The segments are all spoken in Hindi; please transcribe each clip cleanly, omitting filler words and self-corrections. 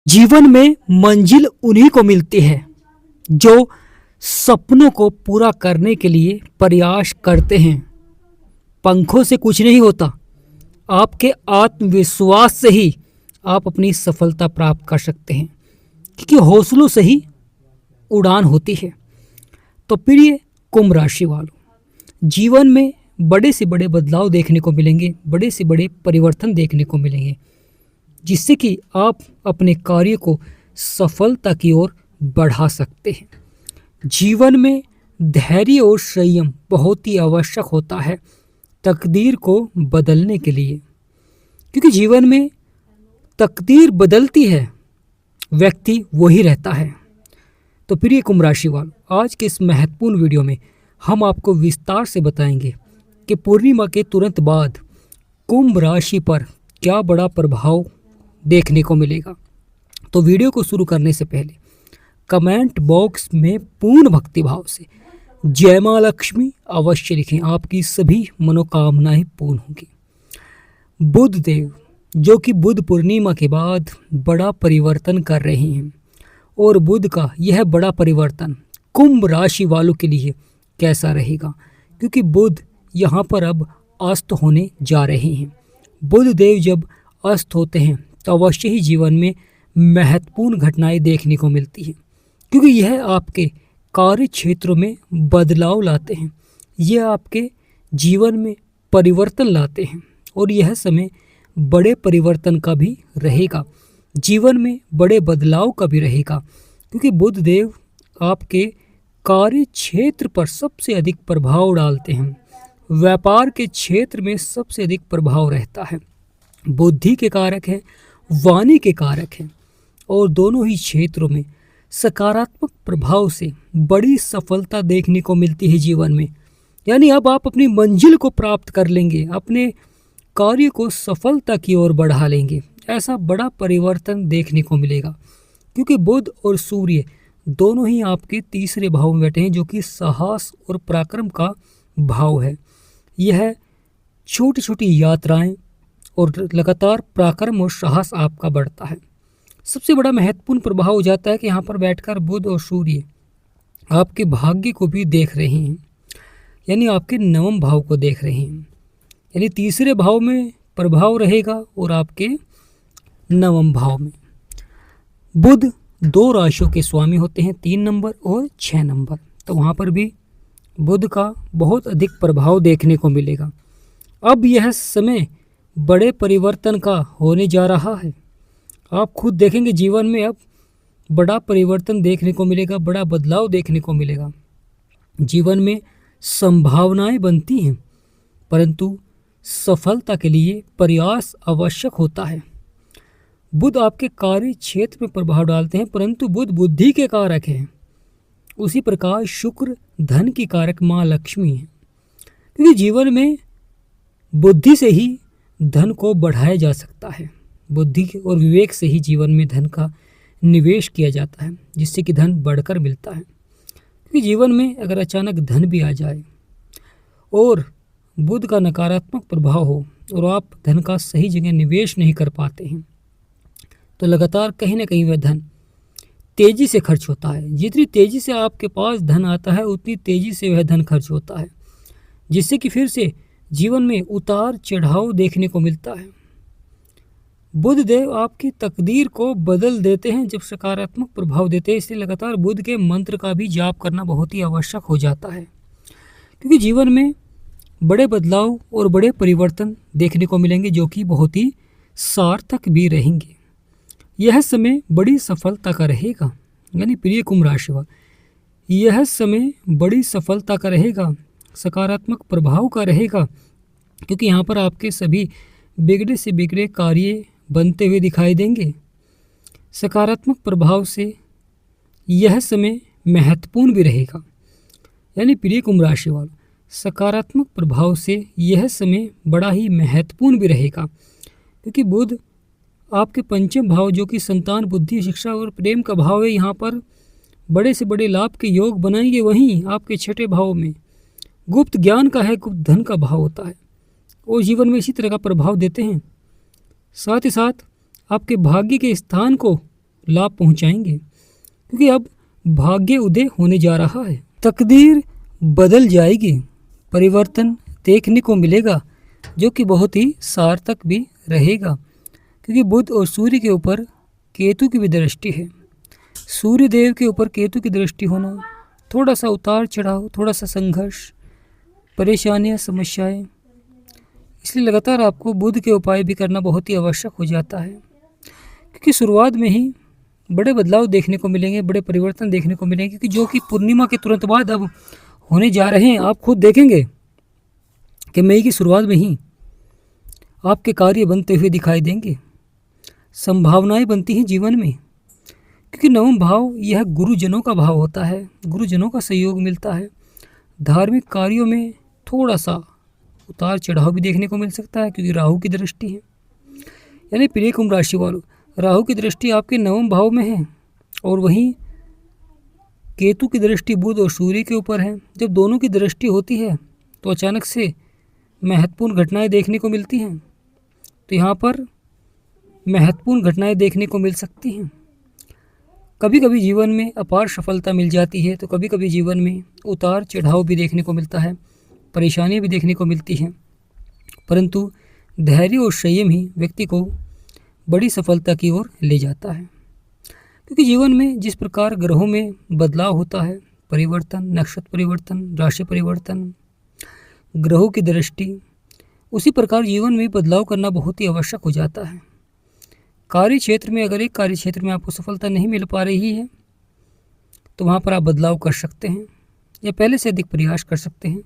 जीवन में मंजिल उन्हीं को मिलती है जो सपनों को पूरा करने के लिए प्रयास करते हैं। पंखों से कुछ नहीं होता, आपके आत्मविश्वास से ही आप अपनी सफलता प्राप्त कर सकते हैं, क्योंकि हौसलों से ही उड़ान होती है। तो प्रिय कुंभ राशि वालों, जीवन में बड़े से बड़े बदलाव देखने को मिलेंगे, बड़े से बड़े परिवर्तन देखने को मिलेंगे, जिससे कि आप अपने कार्य को सफलता की ओर बढ़ा सकते हैं। जीवन में धैर्य और संयम बहुत ही आवश्यक होता है तकदीर को बदलने के लिए, क्योंकि जीवन में तकदीर बदलती है, व्यक्ति वही रहता है। तो प्रिय कुंभ राशि वालों, आज के इस महत्वपूर्ण वीडियो में हम आपको विस्तार से बताएंगे कि पूर्णिमा के तुरंत बाद कुंभ राशि पर क्या बड़ा प्रभाव देखने को मिलेगा। तो वीडियो को शुरू करने से पहले कमेंट बॉक्स में पूर्ण भक्तिभाव से जय मां लक्ष्मी अवश्य लिखें, आपकी सभी मनोकामनाएं पूर्ण होंगी। बुध देव जो कि बुध पूर्णिमा के बाद बड़ा परिवर्तन कर रहे हैं, और बुध का यह बड़ा परिवर्तन कुंभ राशि वालों के लिए कैसा रहेगा, क्योंकि बुध यहाँ पर अब अस्त होने जा रहे हैं। बुध देव जब अस्त होते हैं तो अवश्य ही जीवन में महत्वपूर्ण घटनाएं देखने को मिलती हैं, क्योंकि यह आपके कार्य क्षेत्रों में बदलाव लाते हैं, यह आपके जीवन में परिवर्तन लाते हैं, और यह समय बड़े परिवर्तन का भी रहेगा, जीवन में बड़े बदलाव का भी रहेगा, क्योंकि बुध देव आपके कार्य क्षेत्र पर सबसे अधिक प्रभाव डालते हैं, व्यापार के क्षेत्र में सबसे अधिक प्रभाव रहता है। बुद्धि के कारक है, वाणी के कारक है, और दोनों ही क्षेत्रों में सकारात्मक प्रभाव से बड़ी सफलता देखने को मिलती है जीवन में। यानी अब आप अपनी मंजिल को प्राप्त कर लेंगे, अपने कार्य को सफलता की ओर बढ़ा लेंगे। ऐसा बड़ा परिवर्तन देखने को मिलेगा, क्योंकि बुध और सूर्य दोनों ही आपके तीसरे भाव में बैठे हैं, जो कि साहस और पराक्रम का भाव है। यह छोटी छोटी यात्राएं और लगातार पराक्रम और साहस आपका बढ़ता है। सबसे बड़ा महत्वपूर्ण प्रभाव हो जाता है कि यहाँ पर बैठकर बुध और सूर्य आपके भाग्य को भी देख रहे हैं, यानी आपके नवम भाव को देख रहे हैं, यानी तीसरे भाव में प्रभाव रहेगा और आपके नवम भाव में। बुध दो राशियों के स्वामी होते हैं, 3 नंबर और 6 नंबर, तो वहाँ पर भी बुध का बहुत अधिक प्रभाव देखने को मिलेगा। अब यह समय बड़े परिवर्तन का होने जा रहा है। आप खुद देखेंगे जीवन में अब बड़ा परिवर्तन देखने को मिलेगा, बड़ा बदलाव देखने को मिलेगा। जीवन में संभावनाएं बनती हैं, परंतु सफलता के लिए प्रयास आवश्यक होता है। बुध आपके कार्य क्षेत्र में प्रभाव डालते हैं, परंतु बुध बुद्धि के कारक हैं। उसी प्रकार शुक्र धन की कारक माँ लक्ष्मी है, क्योंकि जीवन में बुद्धि से ही धन को बढ़ाया जा सकता है। बुद्धि और विवेक से ही जीवन में धन का निवेश किया जाता है, जिससे कि धन बढ़कर मिलता है। क्योंकि जीवन में अगर अचानक धन भी आ जाए और बुध का नकारात्मक प्रभाव हो और आप धन का सही जगह निवेश नहीं कर पाते हैं, तो लगातार कहीं ना कहीं वह धन तेजी से खर्च होता है। जितनी तेजी से आपके पास धन आता है, उतनी तेजी से वह धन खर्च होता है, जिससे कि फिर से जीवन में उतार चढ़ाव देखने को मिलता है। बुध देव आपकी तकदीर को बदल देते हैं जब सकारात्मक प्रभाव देते हैं, इसलिए लगातार बुध के मंत्र का भी जाप करना बहुत ही आवश्यक हो जाता है, क्योंकि जीवन में बड़े बदलाव और बड़े परिवर्तन देखने को मिलेंगे, जो कि बहुत ही सार्थक भी रहेंगे। यह समय बड़ी सफलता का रहेगा, यानी प्रिय कुंभ राशि वाले, यह समय बड़ी सफलता का रहेगा, सकारात्मक प्रभाव का रहेगा, क्योंकि यहाँ पर आपके सभी बिगड़े से बिगड़े कार्य बनते हुए दिखाई देंगे। सकारात्मक प्रभाव से यह समय महत्वपूर्ण भी रहेगा, यानी प्रिय कुंभ राशि वालों, सकारात्मक प्रभाव से यह समय बड़ा ही महत्वपूर्ण भी रहेगा, क्योंकि बुध आपके पंचम भाव जो कि संतान, बुद्धि, शिक्षा और प्रेम का भाव है, यहाँ पर बड़े से बड़े लाभ के योग बनाएंगे। वहीं आपके छठे भाव में गुप्त ज्ञान का है, गुप्त धन का भाव होता है, और जीवन में इसी तरह का प्रभाव देते हैं। साथ ही साथ आपके भाग्य के स्थान को लाभ पहुंचाएंगे, क्योंकि अब भाग्य उदय होने जा रहा है। तकदीर बदल जाएगी, परिवर्तन देखने को मिलेगा जो कि बहुत ही सार्थक भी रहेगा, क्योंकि बुध और सूर्य के ऊपर केतु की भी दृष्टि है। सूर्य देव के ऊपर केतु की दृष्टि होना, थोड़ा सा उतार चढ़ाव, थोड़ा सा संघर्ष, परेशानियां, समस्याएं, इसलिए लगातार आपको बुध के उपाय भी करना बहुत ही आवश्यक हो जाता है, क्योंकि शुरुआत में ही बड़े बदलाव देखने को मिलेंगे, बड़े परिवर्तन देखने को मिलेंगे, क्योंकि जो कि पूर्णिमा के तुरंत बाद अब होने जा रहे हैं। आप खुद देखेंगे कि मई की शुरुआत में ही आपके कार्य बनते हुए दिखाई देंगे, संभावनाएं बनती हैं जीवन में, क्योंकि नवम भाव यह गुरुजनों का भाव होता है, गुरुजनों का सहयोग मिलता है। धार्मिक कार्यों में थोड़ा सा उतार चढ़ाव भी देखने को मिल सकता है, क्योंकि राहु की दृष्टि है। यानी प्रिय कुंभ राशि वालों, राहु की दृष्टि आपके नवम भाव में है और वहीं केतु की दृष्टि बुध और सूर्य के ऊपर है। जब दोनों की दृष्टि होती है तो अचानक से महत्वपूर्ण घटनाएं देखने को मिलती हैं। तो यहाँ पर महत्वपूर्ण घटनाएं देखने को मिल सकती हैं। कभी कभी जीवन में अपार सफलता मिल जाती है, तो कभी कभी जीवन में उतार चढ़ाव भी देखने को मिलता है, परेशानियां भी देखने को मिलती हैं, परंतु धैर्य और संयम ही व्यक्ति को बड़ी सफलता की ओर ले जाता है। क्योंकि जीवन में जिस प्रकार ग्रहों में बदलाव होता है, परिवर्तन, नक्षत्र परिवर्तन, राशि परिवर्तन, ग्रहों की दृष्टि, उसी प्रकार जीवन में बदलाव करना बहुत ही आवश्यक हो जाता है। कार्य क्षेत्र में अगर एक कार्य क्षेत्र में आपको सफलता नहीं मिल पा रही है तो वहाँ पर आप बदलाव कर सकते हैं या पहले से अधिक प्रयास कर सकते हैं।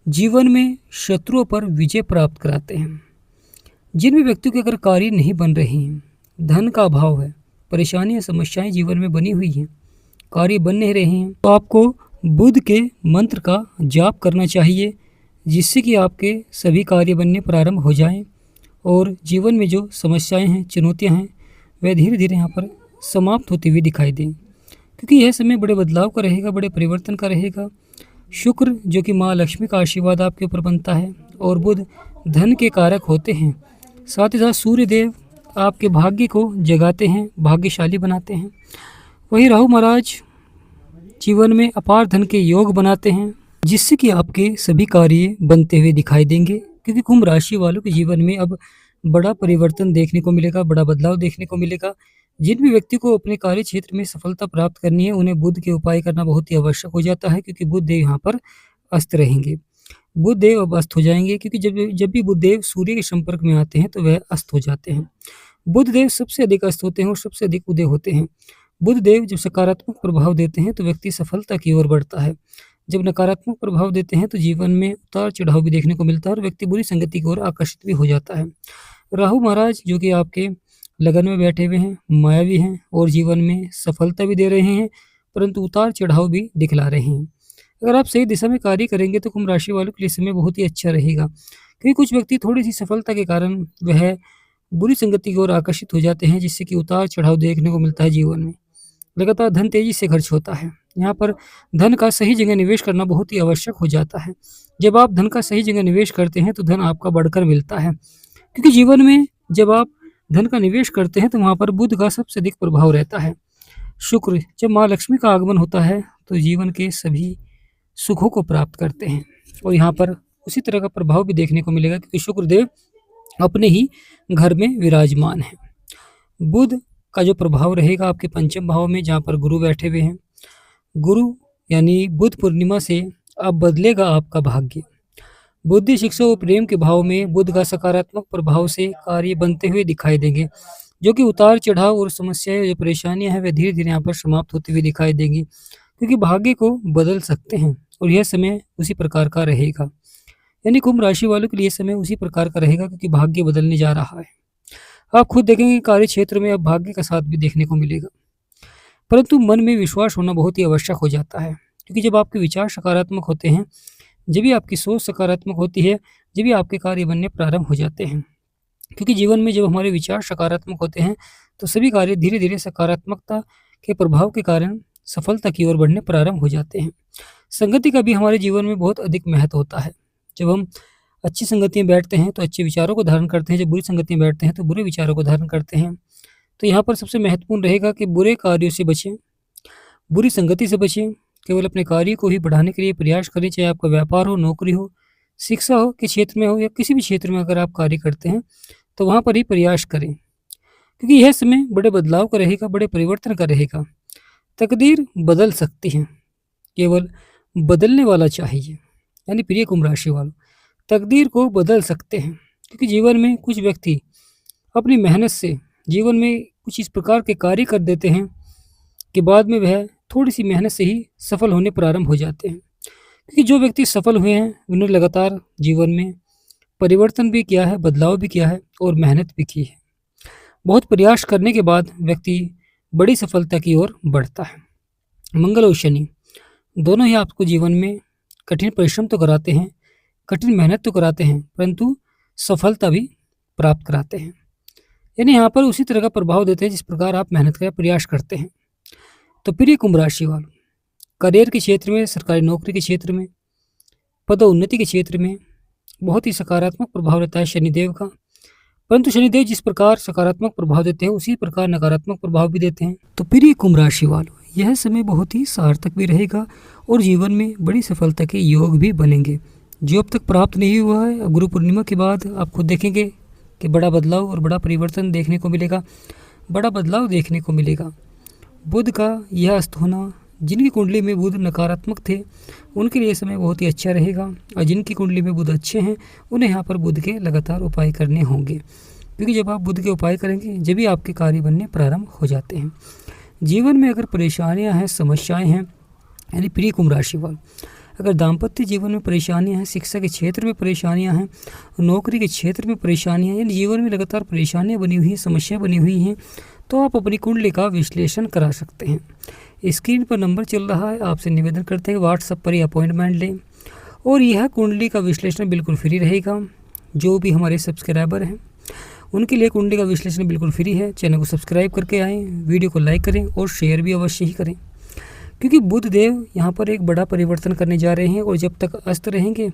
जीवन में शत्रुओं पर विजय प्राप्त कराते हैं। जिन भी व्यक्तियों के अगर कार्य नहीं बन रहे हैं, धन का अभाव है, परेशानियां, समस्याएं जीवन में बनी हुई हैं, कार्य बन नहीं रहे हैं, तो आपको बुध के मंत्र का जाप करना चाहिए, जिससे कि आपके सभी कार्य बनने प्रारंभ हो जाएं और जीवन में जो समस्याएं हैं, चुनौतियां हैं, वह धीरे धीरे यहाँ पर समाप्त होती हुई दिखाई दें, क्योंकि यह समय बड़े बदलाव का रहेगा, बड़े परिवर्तन का रहेगा। शुक्र जो कि माँ लक्ष्मी का आशीर्वाद आपके ऊपर बनता है और बुध धन के कारक होते हैं। साथ ही साथ सूर्य देव आपके भाग्य को जगाते हैं, भाग्यशाली बनाते हैं। वही राहु महाराज जीवन में अपार धन के योग बनाते हैं, जिससे कि आपके सभी कार्य बनते हुए दिखाई देंगे, क्योंकि कुंभ राशि वालों के जीवन में अब बड़ा परिवर्तन देखने को मिलेगा, बड़ा बदलाव देखने को मिलेगा। जिन भी व्यक्ति को अपने कार्य क्षेत्र में सफलता प्राप्त करनी है, उन्हें बुध के उपाय करना बहुत ही आवश्यक हो जाता है, क्योंकि बुध देव यहाँ पर अस्त रहेंगे। बुध देव अब अस्त हो जाएंगे, क्योंकि जब भी बुध देव सूर्य के संपर्क में आते हैं तो वह अस्त हो जाते हैं। बुध देव सबसे अधिक अस्त होते हैं और सबसे अधिक उदय होते हैं। बुध देव जब सकारात्मक प्रभाव देते हैं तो व्यक्ति सफलता की ओर बढ़ता है। जब नकारात्मक प्रभाव देते हैं तो जीवन में उतार चढ़ाव भी देखने को मिलता है और व्यक्ति बुरी संगति की ओर आकर्षित भी हो जाता है। राहु महाराज जो कि आपके लगन में बैठे हुए हैं, मायावी हैं और जीवन में सफलता भी दे रहे हैं, परंतु उतार चढ़ाव भी दिखला रहे हैं। अगर आप सही दिशा में कार्य करेंगे तो कुंभ राशि वालों के लिए समय बहुत ही अच्छा रहेगा, क्योंकि कुछ व्यक्ति थोड़ी सी सफलता के कारण वह बुरी संगति की ओर आकर्षित हो जाते हैं, जिससे कि उतार चढ़ाव देखने को मिलता है। जीवन में लगातार धन तेजी से खर्च होता है। यहाँ पर धन का सही जगह निवेश करना बहुत ही आवश्यक हो जाता है। जब आप धन का सही जगह निवेश करते हैं तो धन आपका बढ़कर मिलता है, क्योंकि जीवन में जब आप धन का निवेश करते हैं तो वहाँ पर बुध का सबसे अधिक प्रभाव रहता है। शुक्र जब माँ लक्ष्मी का आगमन होता है तो जीवन के सभी सुखों को प्राप्त करते हैं और यहाँ पर उसी तरह का प्रभाव भी देखने को मिलेगा, क्योंकि शुक्रदेव अपने ही घर में विराजमान है। बुध का जो प्रभाव रहेगा आपके पंचम भाव में, जहाँ पर गुरु बैठे हुए हैं। गुरु यानी बुध पूर्णिमा से अब बदलेगा आपका भाग्य। बुद्धि, शिक्षा और प्रेम के भाव में बुध का सकारात्मक प्रभाव से कार्य बनते हुए दिखाई देंगे, जो कि उतार चढ़ाव और समस्याएं, जो परेशानियां हैं, वे धीरे धीरे यहाँ पर समाप्त होती हुई दिखाई देंगी, क्योंकि भाग्य को बदल सकते हैं और यह समय उसी प्रकार का रहेगा। यानी कुंभ राशि वालों के लिए समय उसी प्रकार का रहेगा, क्योंकि भाग्य बदलने जा रहा है। आप खुद देखेंगे कार्य क्षेत्र में अब भाग्य का साथ भी देखने को मिलेगा, परंतु मन में विश्वास होना बहुत ही आवश्यक हो जाता है, क्योंकि जब आपके विचार सकारात्मक होते हैं, जब भी आपकी सोच सकारात्मक होती है, जब भी आपके कार्य बनने प्रारंभ हो जाते हैं। क्योंकि जीवन में जब हमारे विचार सकारात्मक होते हैं तो सभी कार्य धीरे धीरे सकारात्मकता के प्रभाव के कारण सफलता की ओर बढ़ने प्रारंभ हो जाते हैं। संगति का भी हमारे जीवन में बहुत अधिक महत्व होता है। जब हम अच्छी संगति में बैठते हैं तो अच्छे विचारों को धारण करते हैं, जब बुरी संगति में बैठते हैं तो बुरे विचारों को धारण करते हैं। तो यहाँ पर सबसे महत्वपूर्ण रहेगा कि बुरे कार्यों से बचें, बुरी संगति से बचें, केवल अपने कार्य को ही बढ़ाने के लिए प्रयास करें, चाहे आपका व्यापार हो, नौकरी हो, शिक्षा हो के क्षेत्र में हो या किसी भी क्षेत्र में अगर आप कार्य करते हैं तो वहाँ पर ही प्रयास करें, क्योंकि यह समय बड़े बदलाव का रहेगा, बड़े परिवर्तन का रहेगा। तकदीर बदल सकती है, केवल बदलने वाला चाहिए। यानी प्रिय कुंभ राशि वालों, तकदीर को बदल सकते हैं, क्योंकि जीवन में कुछ व्यक्ति अपनी मेहनत से जीवन में कुछ इस प्रकार के कार्य कर देते हैं कि बाद में वह थोड़ी सी मेहनत से ही सफल होने प्रारंभ हो जाते हैं। क्योंकि जो व्यक्ति सफल हुए हैं उन्होंने लगातार जीवन में परिवर्तन भी किया है, बदलाव भी किया है और मेहनत भी की है। बहुत प्रयास करने के बाद व्यक्ति बड़ी सफलता की ओर बढ़ता है। मंगल और शनि दोनों ही आपको जीवन में कठिन परिश्रम तो कराते हैं, कठिन मेहनत तो कराते हैं, परंतु सफलता भी प्राप्त कराते हैं। यानी यहाँ पर उसी तरह का प्रभाव देते हैं जिस प्रकार आप मेहनत का प्रयास करते हैं। तो प्रिय कुंभ राशि वालों, करियर के क्षेत्र में, सरकारी नौकरी के क्षेत्र में, पदोन्नति के क्षेत्र में बहुत ही सकारात्मक प्रभाव रहता है शनिदेव का। परंतु शनिदेव जिस प्रकार सकारात्मक प्रभाव देते हैं उसी प्रकार नकारात्मक प्रभाव भी देते हैं। तो प्रिय कुंभ राशि वालों, यह समय बहुत ही सार्थक भी रहेगा और जीवन में बड़ी सफलता के योग भी बनेंगे। जो अब तक प्राप्त नहीं हुआ है, अब गुरु पूर्णिमा के बाद आप खुद देखेंगे कि बड़ा बदलाव और बड़ा परिवर्तन देखने को मिलेगा, बड़ा बदलाव देखने को मिलेगा। बुध का यह अस्त होना, जिनकी कुंडली में बुध नकारात्मक थे उनके लिए समय बहुत ही अच्छा रहेगा, और जिनकी कुंडली में बुध अच्छे हैं उन्हें यहाँ पर बुध के लगातार उपाय करने होंगे, क्योंकि जब आप बुध के उपाय करेंगे जब भी आपके कार्य बनने प्रारंभ हो जाते हैं। जीवन में अगर परेशानियाँ हैं, समस्याएँ हैं, यानी प्रिय कुंभ राशि वालों, अगर दाम्पत्य जीवन में परेशानियां हैं, शिक्षा के क्षेत्र में परेशानियां हैं, नौकरी के क्षेत्र में परेशानियां हैं, यानी जीवन में लगातार परेशानियां बनी हुई हैं, समस्या बनी हुई हैं, तो आप अपनी कुंडली का विश्लेषण करा सकते हैं। स्क्रीन पर नंबर चल रहा है, आपसे निवेदन करते हैं व्हाट्सएप पर ही अपॉइंटमेंट लें, और यह कुंडली का विश्लेषण बिल्कुल फ्री रहेगा। जो भी हमारे सब्सक्राइबर हैं उनके लिए कुंडली का विश्लेषण बिल्कुल फ्री है। चैनल को सब्सक्राइब करके आएँ, वीडियो को लाइक करें और शेयर भी अवश्य ही करें, क्योंकि बुध देव यहाँ पर एक बड़ा परिवर्तन करने जा रहे हैं, और जब तक अस्त रहेंगे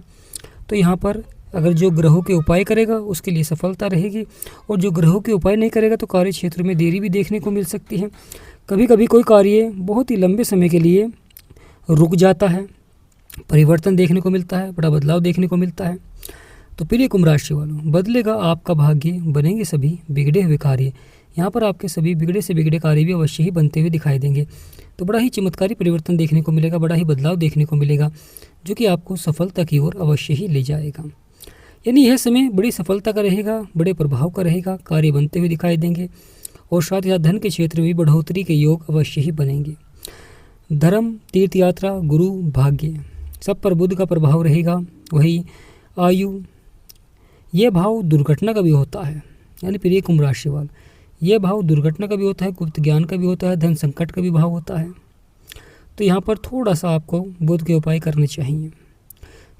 तो यहाँ पर अगर जो ग्रहों के उपाय करेगा उसके लिए सफलता रहेगी, और जो ग्रहों के उपाय नहीं करेगा तो कार्य क्षेत्र में देरी भी देखने को मिल सकती है। कभी कभी कोई कार्य बहुत ही लंबे समय के लिए रुक जाता है, परिवर्तन देखने को मिलता है, बड़ा बदलाव देखने को मिलता है। तो प्रिय कुंभ राशि वालों, बदलेगा आपका भाग्य, बनेंगे सभी बिगड़े हुए कार्य। यहाँ पर आपके सभी बिगड़े से बिगड़े कार्य भी अवश्य ही बनते हुए दिखाई देंगे। तो बड़ा ही चमत्कारी परिवर्तन देखने को मिलेगा, बड़ा ही बदलाव देखने को मिलेगा, जो कि आपको सफलता की ओर अवश्य ही ले जाएगा। यानी यह समय बड़ी सफलता का रहेगा, बड़े प्रभाव का रहेगा, कार्य बनते हुए दिखाई देंगे, और साथ ही साथ धन के क्षेत्र में भी बढ़ोतरी के योग अवश्य ही बनेंगे। धर्म, तीर्थ यात्रा, गुरु, भाग्य, सब पर बुध का प्रभाव रहेगा। वही आयु, यह भाव दुर्घटना का भी होता है, यानी प्रिय कुंभ राशि वाले, यह भाव दुर्घटना का भी होता है, गुप्त ज्ञान का भी होता है, धन संकट का भी भाव होता है। तो यहाँ पर थोड़ा सा आपको बुध के उपाय करने चाहिए।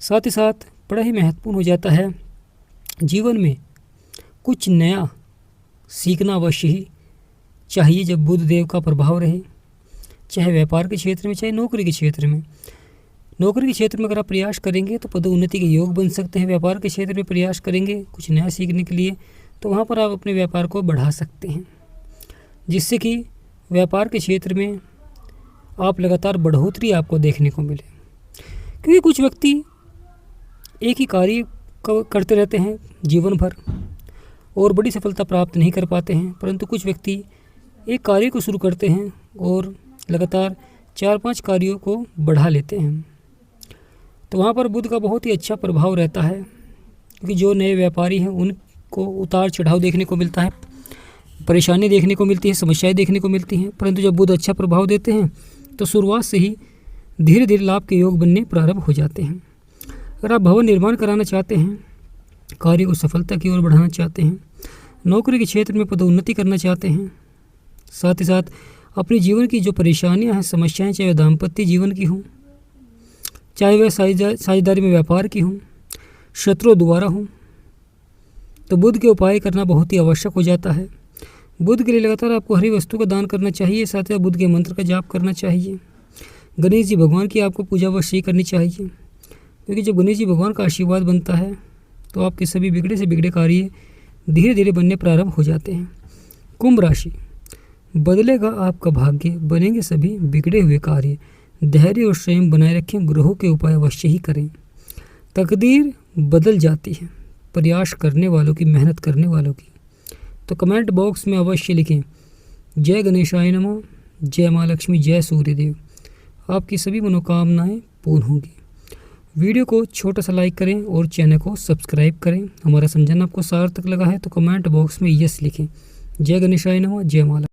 साथ ही साथ बड़ा ही महत्वपूर्ण हो जाता है जीवन में कुछ नया सीखना अवश्य ही चाहिए जब बुध देव का प्रभाव रहे, चाहे व्यापार के क्षेत्र में, चाहे नौकरी के क्षेत्र में। नौकरी के क्षेत्र में अगर आप प्रयास करेंगे तो पदोन्नति के योग बन सकते हैं। व्यापार के क्षेत्र में प्रयास करेंगे कुछ नया सीखने के लिए, तो वहाँ पर आप अपने व्यापार को बढ़ा सकते हैं, जिससे कि व्यापार के क्षेत्र में आप लगातार बढ़ोतरी आपको देखने को मिले। क्योंकि कुछ व्यक्ति एक ही कार्य करते रहते हैं जीवन भर और बड़ी सफलता प्राप्त नहीं कर पाते हैं, परंतु कुछ व्यक्ति एक कार्य को शुरू करते हैं और लगातार 4-5 कार्यों को बढ़ा लेते हैं। तो वहाँ पर बुध का बहुत ही अच्छा प्रभाव रहता है, क्योंकि जो नए व्यापारी हैं उनको उतार चढ़ाव देखने को मिलता है, परेशानी देखने को मिलती है, समस्याएं देखने को मिलती हैं, परंतु जब बुध अच्छा प्रभाव देते हैं तो शुरुआत से ही धीरे धीरे लाभ के योग बनने प्रारंभ हो जाते हैं। अगर आप भवन निर्माण कराना चाहते हैं, कार्य को सफलता की ओर बढ़ाना चाहते हैं, नौकरी के क्षेत्र में पदोन्नति करना चाहते हैं, साथ ही साथ अपने जीवन की जो परेशानियां हैं, समस्याएं, चाहे वह दाम्पत्य जीवन की हों, चाहे वह साझेदारी में व्यापार की हों, शत्रुओं द्वारा हों, तो बुध के उपाय करना बहुत ही आवश्यक हो जाता है। बुध के लिए लगातार आपको हरी वस्तु का दान करना चाहिए, साथ ही बुध के मंत्र का जाप करना चाहिए। गणेश जी भगवान की आपको पूजा अवश्य करनी चाहिए, क्योंकि जब गणेश जी भगवान का आशीर्वाद बनता है तो आपके सभी बिगड़े से बिगड़े कार्य धीरे धीरे बनने प्रारंभ हो जाते हैं। कुंभ राशि, बदलेगा आपका भाग्य, बनेंगे सभी बिगड़े हुए कार्य। धैर्य और संयम बनाए रखें, ग्रहों के उपाय अवश्य ही करें। तकदीर बदल जाती है प्रयास करने वालों की, मेहनत करने वालों की। तो कमेंट बॉक्स में अवश्य लिखें जय गणेशाय नमः, जय माँ लक्ष्मी, जय सूर्यदेव। आपकी सभी मनोकामनाएं पूर्ण होंगी। वीडियो को छोटा सा लाइक करें और चैनल को सब्सक्राइब करें। हमारा समझाना आपको सार्थक लगा है तो कमेंट बॉक्स में यस लिखें। जय गणेशाय नमः, जय माँ लक्ष्मी।